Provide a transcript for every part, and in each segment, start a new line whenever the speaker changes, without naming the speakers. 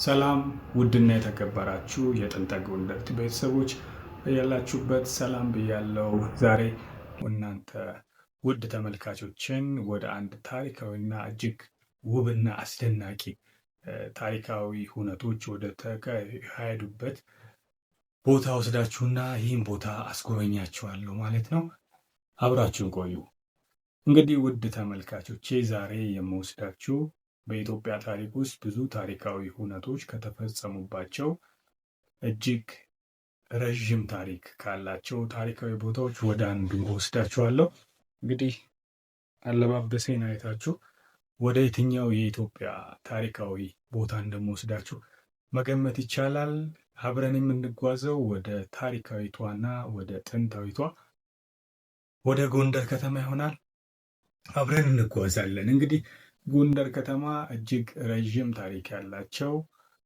ሰላም ውድና የተከበራችሁ የጥንተ ጎንደር ቤተሰቦች ያላችሁበት ሰላም ብያለው። ዛሬ እናንተ ውድ ተመልካቾችን ወደ አንድ ታሪካዊና እጅግ ውብና አስደናቂ ታሪካዊ ሁነቶች ወደ ተካሄዱበት ቦታ ወስዳችሁና ይህን ቦታ አስጎበኛችኋለሁ ማለት ነው። አብራችሁን ቆዩ። እንግዲህ ውድ ተመልካቾቼ ዛሬ የምወስዳችሁ በኢትዮጵያ ታሪክ ውስጥ ብዙ ታሪካዊ ሁነቶች ከተፈጸሙባቸው እጅግ ረዥም ታሪክ ካላቸው ታሪካዊ ቦታዎች ወደ አንዱ ወስዳችኋለሁ። እንግዲህ አለባበሴን አይታችሁ ወደ የትኛው የኢትዮጵያ ታሪካዊ ቦታ እንደምወስዳችሁ መገመት ይቻላል። አብረን የምንጓዘው ወደ ታሪካዊቷና ወደ ጥንታዊቷ ወደ ጎንደር ከተማ ይሆናል። አብረን እንጓዛለን። እንግዲህ ጎንደር ከተማ እጅግ ረዥም ታሪክ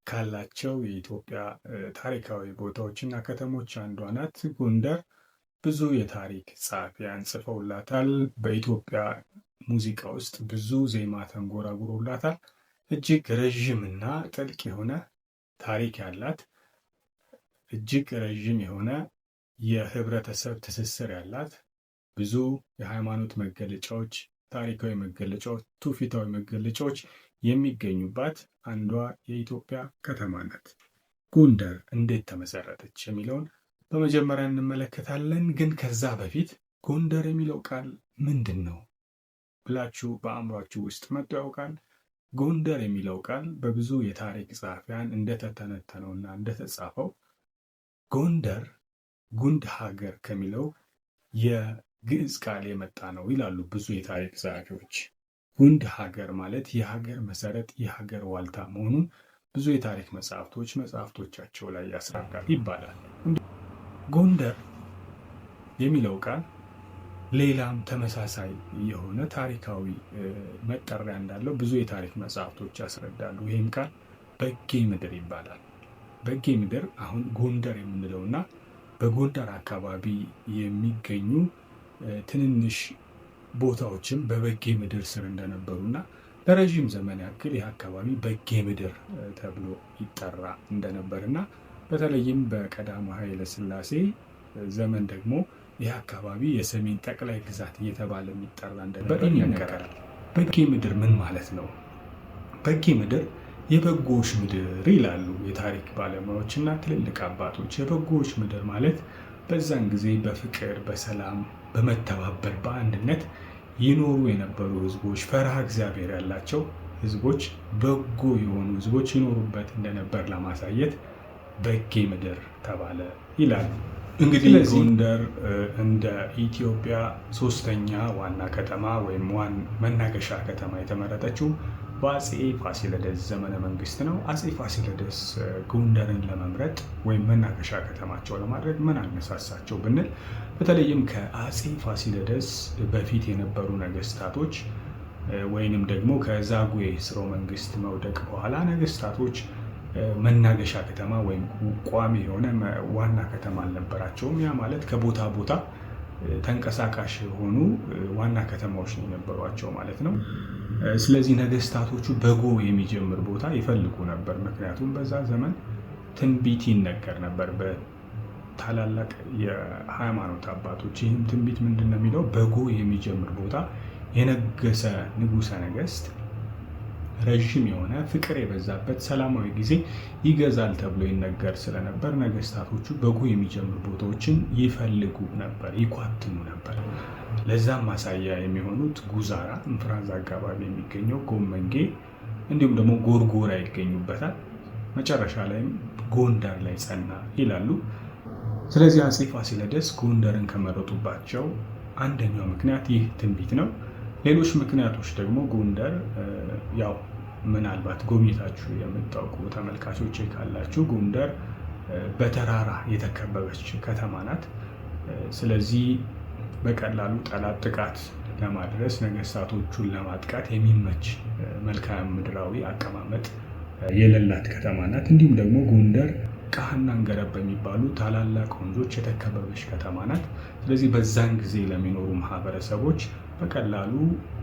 ካላቸው የኢትዮጵያ ታሪካዊ ቦታዎችና ከተሞች አንዷ ናት። ጎንደር ብዙ የታሪክ ጸሐፊያን ጽፈውላታል። በኢትዮጵያ ሙዚቃ ውስጥ ብዙ ዜማ ተንጎራጉሮላታል። እጅግ ረዥምና ጥልቅ የሆነ ታሪክ ያላት፣ እጅግ ረዥም የሆነ የህብረተሰብ ትስስር ያላት፣ ብዙ የሃይማኖት መገለጫዎች፣ ታሪካዊ መገለጫዎች፣ ትውፊታዊ መገለጫዎች የሚገኙባት አንዷ የኢትዮጵያ ከተማ ናት። ጎንደር እንዴት ተመሰረተች የሚለውን በመጀመሪያ እንመለከታለን። ግን ከዛ በፊት ጎንደር የሚለው ቃል ምንድን ነው ብላችሁ በአእምሯችሁ ውስጥ መጥቶ ያውቃል? ጎንደር የሚለው ቃል በብዙ የታሪክ ጸሐፊያን እንደተተነተነውና እንደተጻፈው ጎንደር ጉንድ ሀገር ከሚለው የግዕዝ ቃል የመጣ ነው ይላሉ ብዙ የታሪክ ጸሐፊዎች። ጉንድ ሀገር ማለት የሀገር መሰረት፣ የሀገር ዋልታ መሆኑን ብዙ የታሪክ መጽሐፍቶቻቸው ላይ ያስረዳል ይባላል። ጎንደር የሚለው ቃል ሌላም ተመሳሳይ የሆነ ታሪካዊ መጠሪያ እንዳለው ብዙ የታሪክ መጽሐፍቶች ያስረዳሉ። ይህም ቃል በጌ ምድር ይባላል። በጌ ምድር አሁን ጎንደር የምንለውና በጎንደር አካባቢ የሚገኙ ትንንሽ ቦታዎችም በበጌ ምድር ስር እንደነበሩና ለረዥም ዘመን ያክል ይህ አካባቢ በጌ ምድር ተብሎ ይጠራ እንደነበርና በተለይም በቀዳማዊ ኃይለ ሥላሴ ዘመን ደግሞ ይህ አካባቢ የሰሜን ጠቅላይ ግዛት እየተባለ የሚጠራ እንደነበር ይነገራል። በጌ ምድር ምን ማለት ነው? በጌ ምድር የበጎዎች ምድር ይላሉ የታሪክ ባለሙያዎችና ትልልቅ አባቶች። የበጎዎች ምድር ማለት በዛን ጊዜ በፍቅር፣ በሰላም፣ በመተባበር፣ በአንድነት ይኖሩ የነበሩ ህዝቦች፣ ፈርሃ እግዚአብሔር ያላቸው ህዝቦች፣ በጎ የሆኑ ህዝቦች ይኖሩበት እንደነበር ለማሳየት በጌ ምድር ተባለ ይላሉ። እንግዲህ ጎንደር እንደ ኢትዮጵያ ሶስተኛ ዋና ከተማ ወይም መናገሻ ከተማ የተመረጠችው በአፄ ፋሲለደስ ዘመነ መንግስት ነው። አፄ ፋሲለደስ ጎንደርን ለመምረጥ ወይም መናገሻ ከተማቸው ለማድረግ ምን አነሳሳቸው ብንል በተለይም ከአፄ ፋሲለደስ በፊት የነበሩ ነገስታቶች ወይንም ደግሞ ከዛጉዌ ስርወ መንግስት መውደቅ በኋላ ነገስታቶች መናገሻ ከተማ ወይም ቋሚ የሆነ ዋና ከተማ አልነበራቸውም። ያ ማለት ከቦታ ቦታ ተንቀሳቃሽ የሆኑ ዋና ከተማዎች ነው የነበሯቸው ማለት ነው። ስለዚህ ነገስታቶቹ በጎ የሚጀምር ቦታ ይፈልጉ ነበር። ምክንያቱም በዛ ዘመን ትንቢት ይነገር ነበር በታላላቅ የሃይማኖት አባቶች። ይህም ትንቢት ምንድን ነው የሚለው? በጎ የሚጀምር ቦታ የነገሰ ንጉሠ ነገስት ረዥም የሆነ ፍቅር የበዛበት ሰላማዊ ጊዜ ይገዛል ተብሎ ይነገር ስለነበር ነገስታቶቹ በጎ የሚጀምር ቦታዎችን ይፈልጉ ነበር፣ ይኳትኑ ነበር። ለዛም ማሳያ የሚሆኑት ጉዛራ፣ እንፍራንዝ አካባቢ የሚገኘው ጎመንጌ እንዲሁም ደግሞ ጎርጎራ ይገኙበታል። መጨረሻ ላይም ጎንደር ላይ ጸና ይላሉ። ስለዚህ አፄ ፋሲለደስ ጎንደርን ከመረጡባቸው አንደኛው ምክንያት ይህ ትንቢት ነው። ሌሎች ምክንያቶች ደግሞ ጎንደር ያው ምናልባት ጎብኝታችሁ የምታውቁ ተመልካቾች ካላችሁ ጎንደር በተራራ የተከበበች ከተማ ናት። ስለዚህ በቀላሉ ጠላት ጥቃት ለማድረስ ነገስታቶቹን ለማጥቃት የሚመች መልክዓ ምድራዊ አቀማመጥ የሌላት ከተማ ናት። እንዲሁም ደግሞ ጎንደር ቃህና እንገረብ በሚባሉ ታላላቅ ወንዞች የተከበበች ከተማ ናት። ስለዚህ በዛን ጊዜ ለሚኖሩ ማህበረሰቦች በቀላሉ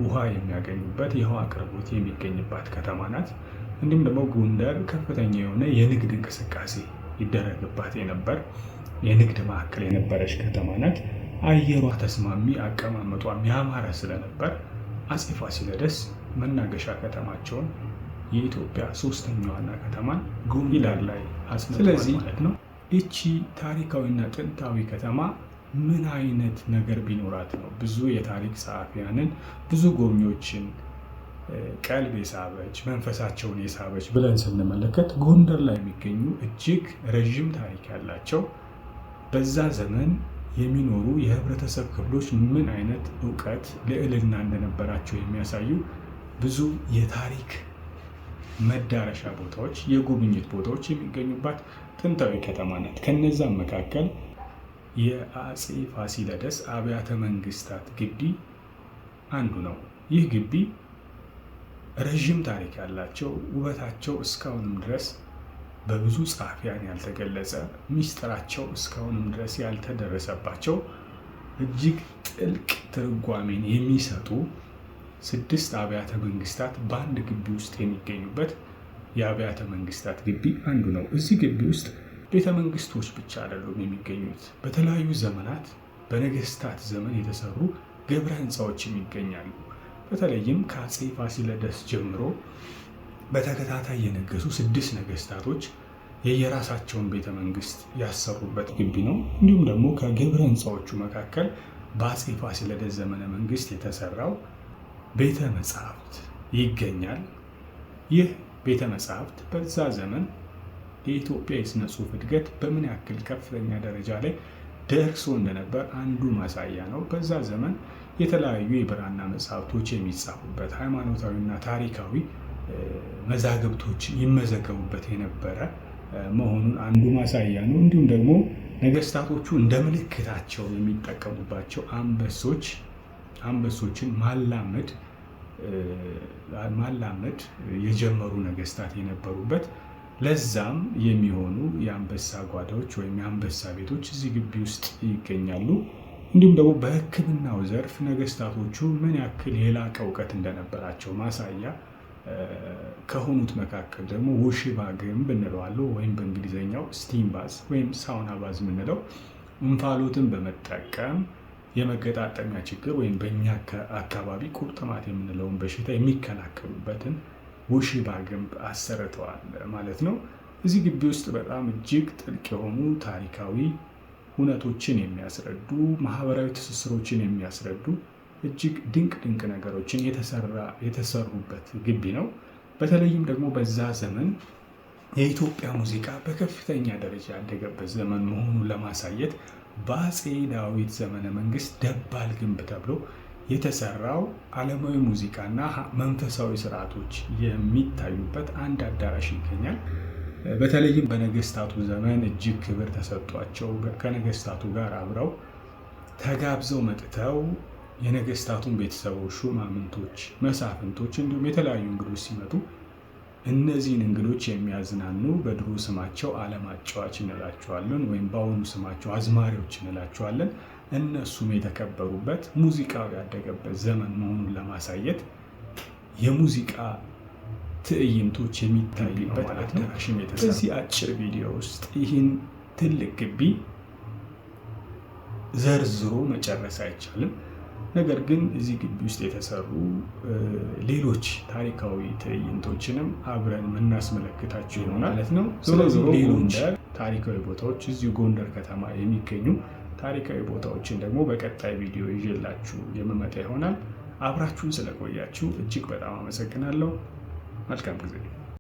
ውሃ የሚያገኙበት የውሃ አቅርቦት የሚገኝባት ከተማ ናት። እንዲሁም ደግሞ ጎንደር ከፍተኛ የሆነ የንግድ እንቅስቃሴ ይደረግባት የነበር የንግድ ማዕከል የነበረች ከተማ ናት። አየሯ ተስማሚ፣ አቀማመጧም ያማረ ስለነበር አፄ ፋሲለደስ መናገሻ ከተማቸውን የኢትዮጵያ ሶስተኛዋ ዋና ከተማን ጎንደር ላይ አስመጥተዋል ማለት ነው። ይቺ ታሪካዊና ጥንታዊ ከተማ ምን አይነት ነገር ቢኖራት ነው ብዙ የታሪክ ጸሐፊያንን ብዙ ጎብኚዎችን ቀልብ የሳበች መንፈሳቸውን የሳበች ብለን ስንመለከት ጎንደር ላይ የሚገኙ እጅግ ረዥም ታሪክ ያላቸው በዛ ዘመን የሚኖሩ የህብረተሰብ ክፍሎች ምን አይነት እውቀት ልዕልና እንደነበራቸው የሚያሳዩ ብዙ የታሪክ መዳረሻ ቦታዎች፣ የጉብኝት ቦታዎች የሚገኙባት ጥንታዊ ከተማ ናት። ከነዛም መካከል የአፄ ፋሲለደስ አብያተ መንግስታት ግቢ አንዱ ነው። ይህ ግቢ ረዥም ታሪክ ያላቸው ውበታቸው እስካሁንም ድረስ በብዙ ጸሐፊያን ያልተገለጸ ሚስጥራቸው እስካሁንም ድረስ ያልተደረሰባቸው እጅግ ጥልቅ ትርጓሜን የሚሰጡ 6 አብያተ መንግስታት በአንድ ግቢ ውስጥ የሚገኙበት የአብያተ መንግስታት ግቢ አንዱ ነው። እዚህ ግቢ ውስጥ ቤተ መንግስቶች ብቻ አይደሉም የሚገኙት። በተለያዩ ዘመናት በነገስታት ዘመን የተሰሩ ግብረ ህንፃዎችም ይገኛሉ። በተለይም ከአፄ ፋሲለደስ ጀምሮ በተከታታይ የነገሱ 6 ነገስታቶች የየራሳቸውን ቤተ መንግስት ያሰሩበት ግቢ ነው። እንዲሁም ደግሞ ከግብረ ህንፃዎቹ መካከል በአፄ ፋሲለደስ ዘመነ መንግስት የተሰራው ቤተ መጻሕፍት ይገኛል። ይህ ቤተ መጻሕፍት በዛ ዘመን የኢትዮጵያ የሥነ ጽሑፍ እድገት በምን ያክል ከፍተኛ ደረጃ ላይ ደርሶ እንደነበር አንዱ ማሳያ ነው። በዛ ዘመን የተለያዩ የብራና መጻሕፍቶች የሚጻፉበት፣ ሃይማኖታዊና ታሪካዊ መዛግብቶች ይመዘገቡበት የነበረ መሆኑን አንዱ ማሳያ ነው። እንዲሁም ደግሞ ነገስታቶቹ እንደ ምልክታቸው የሚጠቀሙባቸው አንበሶችን ማላመድ የጀመሩ ነገስታት የነበሩበት ለዛም የሚሆኑ የአንበሳ ጓዳዎች ወይም የአንበሳ ቤቶች እዚህ ግቢ ውስጥ ይገኛሉ። እንዲሁም ደግሞ በሕክምናው ዘርፍ ነገስታቶቹ ምን ያክል የላቀ እውቀት እንደነበራቸው ማሳያ ከሆኑት መካከል ደግሞ ውሽባ ግንብ እንለዋለሁ ወይም በእንግሊዝኛው ስቲም ባዝ ወይም ሳውና ባዝ የምንለው እንፋሎትን በመጠቀም የመገጣጠሚያ ችግር ወይም በእኛ አካባቢ ቁርጥማት የምንለውን በሽታ የሚከላከሉበትን ውሽባ ግንብ አሰርተዋል ማለት ነው። እዚህ ግቢ ውስጥ በጣም እጅግ ጥልቅ የሆኑ ታሪካዊ ሁነቶችን የሚያስረዱ ማህበራዊ ትስስሮችን የሚያስረዱ እጅግ ድንቅ ነገሮችን የተሰሩበት ግቢ ነው። በተለይም ደግሞ በዛ ዘመን የኢትዮጵያ ሙዚቃ በከፍተኛ ደረጃ ያደገበት ዘመን መሆኑን ለማሳየት በአፄ ዳዊት ዘመነ መንግስት ደባል ግንብ ተብሎ የተሰራው ዓለማዊ ሙዚቃና መንፈሳዊ ስርዓቶች የሚታዩበት አንድ አዳራሽ ይገኛል። በተለይም በነገስታቱ ዘመን እጅግ ክብር ተሰጥቷቸው ከነገስታቱ ጋር አብረው ተጋብዘው መጥተው የነገስታቱን ቤተሰቦች፣ ሹማምንቶች፣ መሳፍንቶች እንዲሁም የተለያዩ እንግዶች ሲመጡ እነዚህን እንግዶች የሚያዝናኑ በድሮ ስማቸው ዓለም አጫዋች እንላቸዋለን ወይም በአሁኑ ስማቸው አዝማሪዎች እንላቸዋለን። እነሱም የተከበሩበት ሙዚቃው ያደገበት ዘመን መሆኑን ለማሳየት የሙዚቃ ትዕይንቶች የሚታዩበት አዳራሽም የተሰራ። በዚህ አጭር ቪዲዮ ውስጥ ይህን ትልቅ ግቢ ዘርዝሮ መጨረስ አይቻልም። ነገር ግን እዚህ ግቢ ውስጥ የተሰሩ ሌሎች ታሪካዊ ትዕይንቶችንም አብረን የምናስመለክታችሁ ይሆናል ማለት ነው። ስለዚህ ሌሎች ታሪካዊ ቦታዎች እዚሁ ጎንደር ከተማ የሚገኙ ታሪካዊ ቦታዎችን ደግሞ በቀጣይ ቪዲዮ ይዤላችሁ የምመጣ ይሆናል። አብራችሁን ስለቆያችሁ እጅግ በጣም አመሰግናለሁ። መልካም ጊዜ